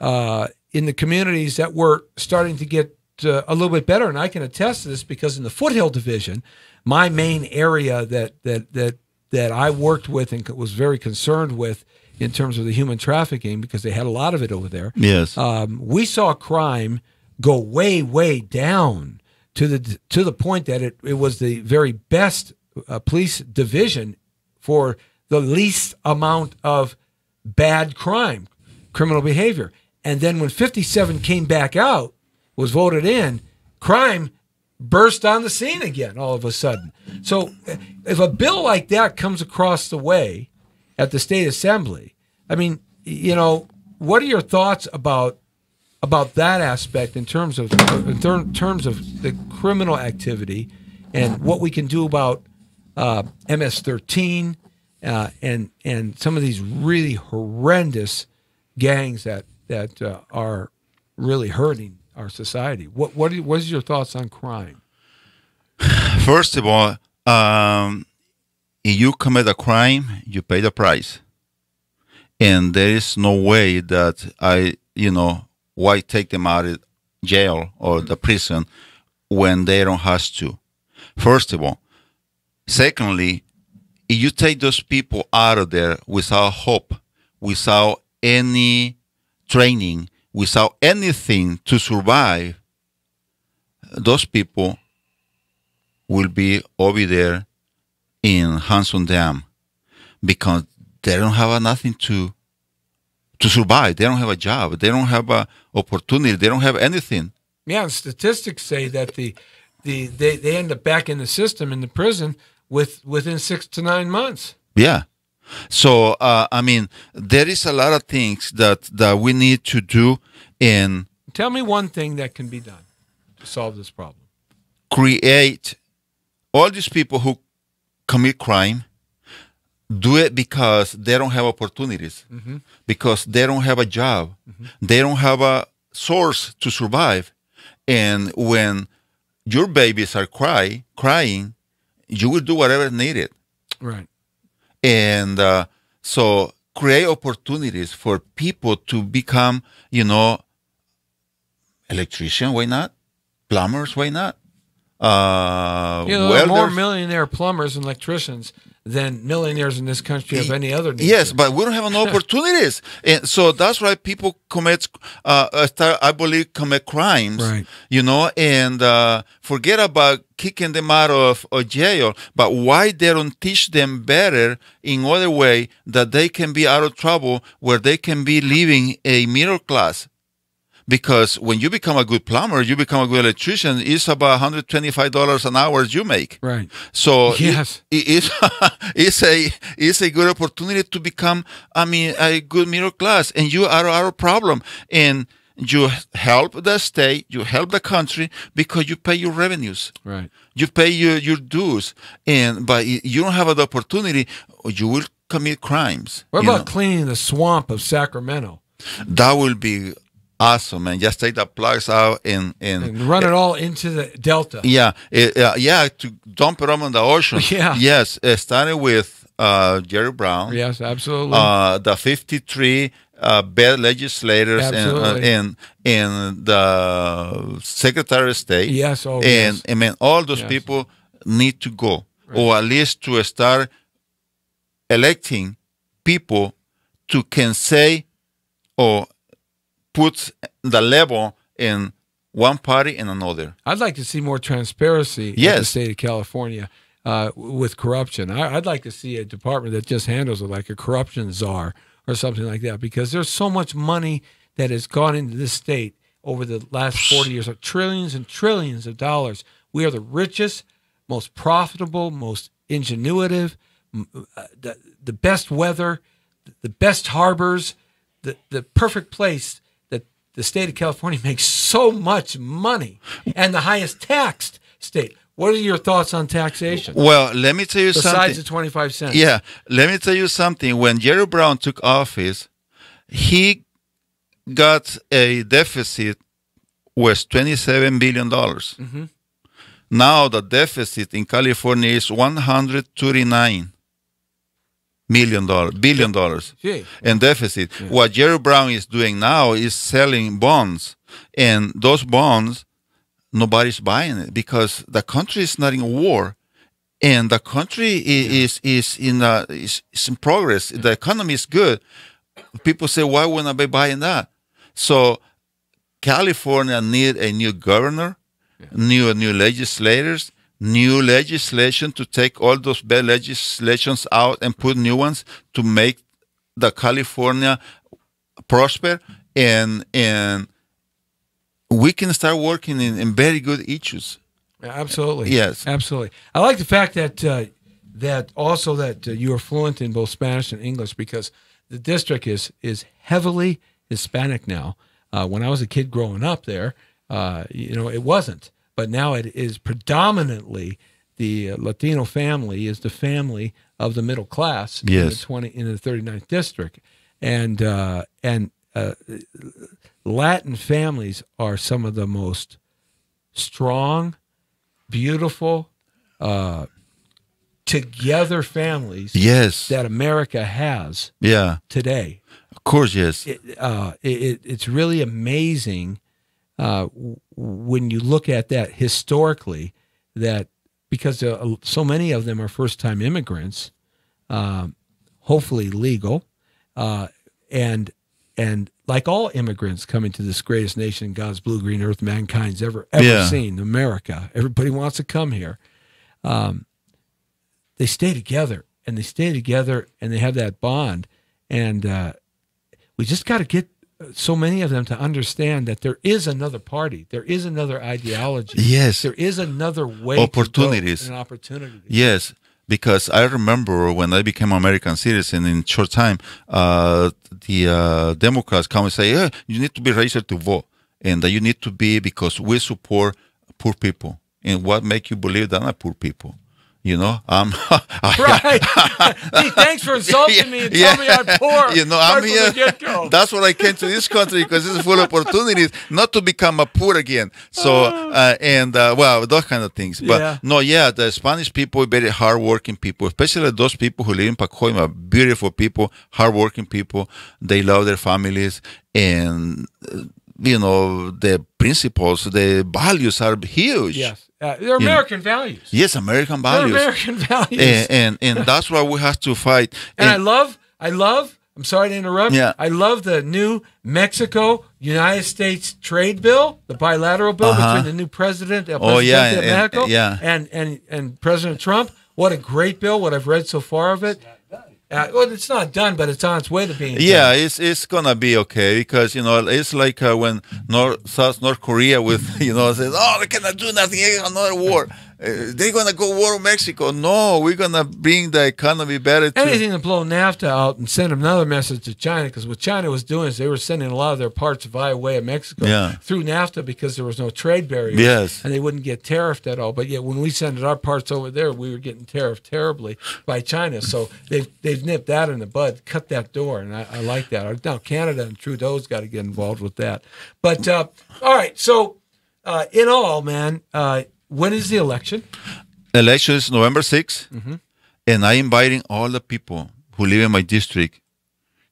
in the communities that were starting to get a little bit better. And I can attest to this because in the Foothill Division, my main area that I worked with and was very concerned with in terms of the human trafficking, because they had a lot of it over there. Yes. We saw crime go way, way down to the point that it was the very best police division for the least amount of bad crime, criminal behavior. And then when 57 came back out, was voted in, crime burst on the scene again all of a sudden. So if a bill like that comes across the way at the state assembly, I mean, what are your thoughts about that aspect in terms of the criminal activity and what we can do about MS-13 and some of these really horrendous gangs that are really hurting our society. What is your thoughts on crime? First of all, if you commit a crime, you pay the price. And there is no way that why take them out of jail or the prison when they don't have to. First of all. Secondly, if you take those people out of there without hope, without any training, without anything to survive, those people will be over there in Hanson Dam because they don't have nothing to survive. They don't have a job. They don't have an opportunity. They don't have anything. Yeah, statistics say that they end up back in the system, in the prison, within 6 to 9 months. Yeah. So, there is a lot of things that we need to do. And tell me one thing that can be done to solve this problem. Create all these people who commit crime, do it because they don't have opportunities, because they don't have a job, they don't have a source to survive. And when your babies are crying, you will do whatever is needed. Right. And so create opportunities for people to become, electrician, why not? Plumbers, why not? There are more millionaire plumbers and electricians than millionaires in this country of any other nation. Yes, but we don't have no opportunities. And so that's why people commit crimes, right. And forget about kicking them out of jail, but why they don't teach them better in other way that they can be out of trouble, where they can be living a middle class. Because when you become a good plumber, you become a good electrician, it's about $125 an hour you make. Right. So yes. it's a good opportunity to become, a good middle class. And you are our problem. And you help the state, you help the country because you pay your revenues. Right. You pay your dues. But you don't have the opportunity, you will commit crimes. What about cleaning the swamp of Sacramento? That will be awesome, and just take the plugs out and run it all into the delta. Yeah, to dump it on the ocean. Yeah. Yes, starting with Jerry Brown. Yes, absolutely. The 53 bad legislators and the Secretary of State. Yes, and all those people need to go, or at least to start electing people to can say or put the level in one party and another. I'd like to see more transparency in the state of California with corruption. I'd like to see a department that just handles it, like a corruption czar or something like that, because there's so much money that has gone into this state over the last 40 years, trillions and trillions of dollars. We are the richest, most profitable, most ingenuitive, the best weather, the best harbors, the perfect place. The state of California makes so much money, and the highest taxed state. What are your thoughts on taxation? Well, let me tell you something. Besides the 25 cents. Yeah, let me tell you something. When Jerry Brown took office, he got a deficit was $27 billion. Now the deficit in California is $139 billion in deficit. Yeah. What Jerry Brown is doing now is selling bonds, and those bonds, nobody's buying it because the country is not in war, and the country is in progress. The economy is good. People say, why wouldn't I be buying that? So California need a new governor, new legislators, new legislation to take all those bad legislations out and put new ones to make the California prosper, and we can start working in very good issues. Absolutely. Yes. Absolutely. I like the fact that you are fluent in both Spanish and English, because the district is heavily Hispanic now. When I was a kid growing up there, it wasn't. But now it is predominantly the Latino family is the family of the middle class Yes. in the 39th district, and Latin families are some of the most strong, beautiful, together families Yes. that America has Yeah. today. Of course, yes. It's really amazing when you look at that historically, that because so many of them are first-time immigrants, hopefully legal, and like all immigrants coming to this greatest nation in God's blue green earth mankind's ever seen, America. Everybody wants to come here. They stay together, and they have that bond, and we just got to get so many of them to understand that there is another party, there is another ideology, Yes. there is another way, Opportunities. to go, an opportunity. Yes, because I remember when I became American citizen in short time, the Democrats come and say, you need to be registered to vote, and you need to be because we support poor people. And what make you believe that I'm not poor people? You know, Right. Hey, thanks for insulting me and telling me I'm poor. You know, I'm here. That's what I came to this country because it's full of opportunities, not to become a poor again. So, well, those kind of things. But the Spanish people are very hardworking people, especially those people who live in Pacoima, beautiful people, hardworking people. They love their families, and you know, the principles, the values are huge. Yes. They're American values. Yes, American values. They're American values. And that's why we have to fight. And I love, I'm sorry to interrupt. Yeah. I love the new Mexico-United States trade bill, the bilateral bill between the new president, Mexico, and President Trump. What a great bill, what I've read so far of it. Well, it's not done, but it's on its way to being done. Yeah, it's gonna be okay because you know it's like when North Korea with says, they cannot do nothing, another war. They're gonna go war with Mexico. No, we're gonna bring the economy better. Anything to blow NAFTA out and send another message to China, because what China was doing is they were sending a lot of their parts via way of Mexico through NAFTA because there was no trade barrier. Yes, and they wouldn't get tariffed at all. But yet when we sent our parts over there, we were getting tariffed terribly by China. So they've nipped that in the bud, cut that door, and I like that. Now Canada and Trudeau's got to get involved with that. But all right, so in all, man. When is the election? Election is November 6th, and I'm inviting all the people who live in my district,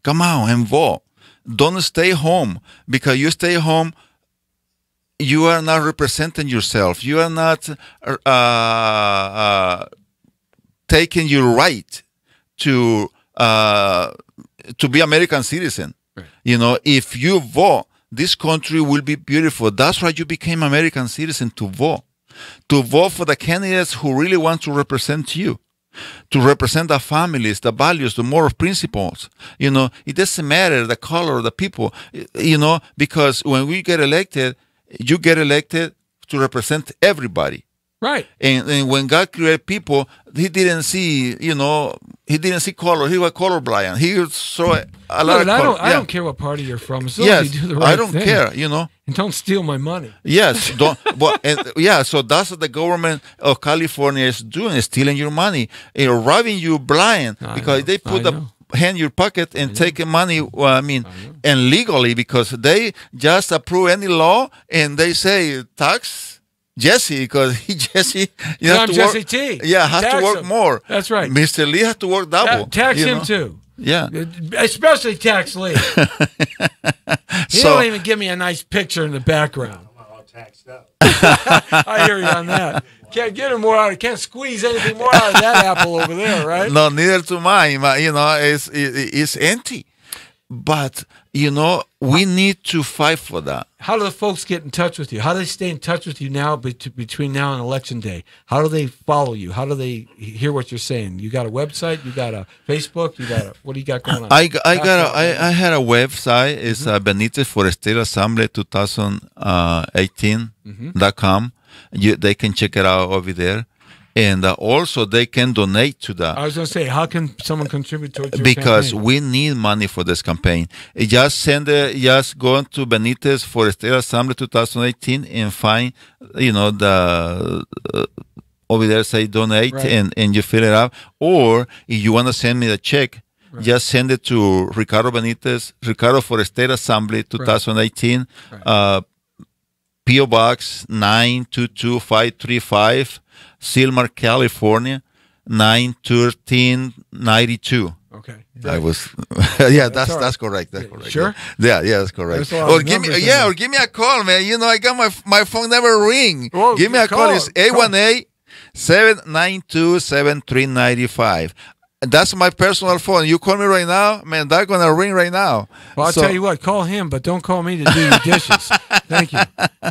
come out and vote. Don't stay home, because you stay home, you are not representing yourself. You are not taking your right to be American citizen. Right. You know, if you vote, this country will be beautiful. That's why you became American citizen, to vote. To vote for the candidates who really want to represent you, to represent the families, the values, the moral principles. You know, it doesn't matter the color of the people, because when we get elected, you get elected to represent everybody. Right. And when God created people, he didn't see color. He was colorblind. He saw a lot of color. I don't care what party you're from. As long as you do the right thing. I don't care, And don't steal my money. Yes, don't. So that's what the government of California is doing, is stealing your money, robbing you blind, because they put the hand in your pocket and take money, and legally, because they just approve any law and they say tax Jesse, because Jesse, I'm Jesse T. Yeah, has to work more. That's right. Mr. Lee has to work double. Tax him too. Yeah. Especially tax Lee. He don't even give me a nice picture in the background. I'm all taxed up. I hear you on that. Can't get him more out. Can't squeeze anything more out of that apple over there, right? No, neither to mine. It's empty. But, we need to fight for that. How do the folks get in touch with you? How do they stay in touch with you now between now and Election Day? How do they follow you? How do they hear what you're saying? You got a website? You got a Facebook? What do you got going on? I had a website. It's Benitez for State Assembly 2018.com. They can check it out over there. And also, they can donate to that. I was going to say, how can someone contribute towards your Because campaign? we need money for this campaign. Just go into Benitez for State Assembly 2018 and find, the over there say donate, and you fill it out. Or if you want to send me the check, just send it to Ricardo Benitez, Ricardo for State Assembly 2018, P.O. Box 922535, Silmar, California 91392. Okay. I was, that's correct. That's correct. Sure. Yeah, that's correct. Or give me a call, man. You know, I got my phone never ring. Well, give me a call. It's 818-792-7395. That's my personal phone. You call me right now, man, that's going to ring right now. Well, I'll tell you what, call him, but don't call me to do your dishes. Thank you.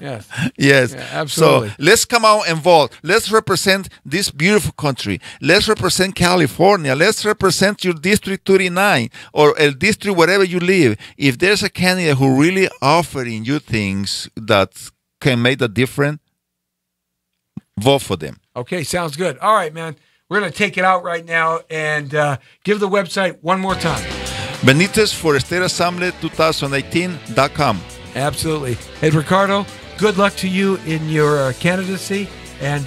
Yes. Yes. Yeah, absolutely. So let's come out involved. Let's represent this beautiful country. Let's represent California. Let's represent your District 39 or El District, wherever you live. If there's a candidate who really offering you things that can make the difference, vote for them. Okay, sounds good. All right, man. We're going to take it out right now and give the website one more time. Benitez for State Assembly 2018.com. Absolutely. Hey, Ricardo, good luck to you in your candidacy. And,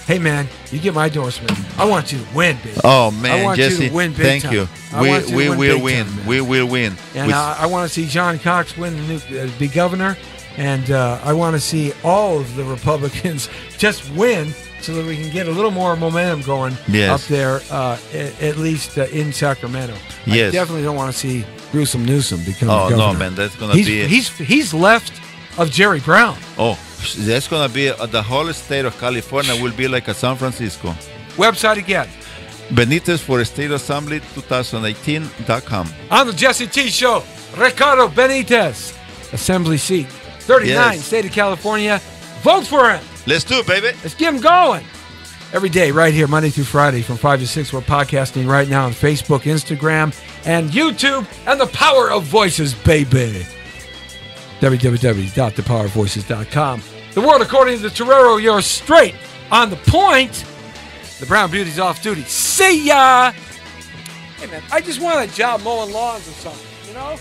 hey, man, you get my endorsement. I want you to win, baby. Oh, man, I want Jesse, you to win big thank time. you. We will win. We will win. And I want to see John Cox win, be governor. And I want to see all of the Republicans just win so that we can get a little more momentum going up there, at least in Sacramento. Yes. I definitely don't want to see Gruesome Newsom become governor. No, man, that's going to be... He's left of Jerry Brown. Oh, that's going to be... the whole state of California will be like a San Francisco. Website again. Benitez for State Assembly 2018.com. On the Jesse T Show, Ricardo Benitez, Assembly seat 39, State of California. Vote for him. Let's do it, baby. Let's get him going. Every day, right here, Monday through Friday, from 5 to 6, we're podcasting right now on Facebook, Instagram, and YouTube, and the power of voices, baby. www.thepowerofvoices.com. The world according to the Torrero, you're straight on the point. The Brown Beauty's off duty. See ya. Hey, man, I just want a job mowing lawns or something, you know?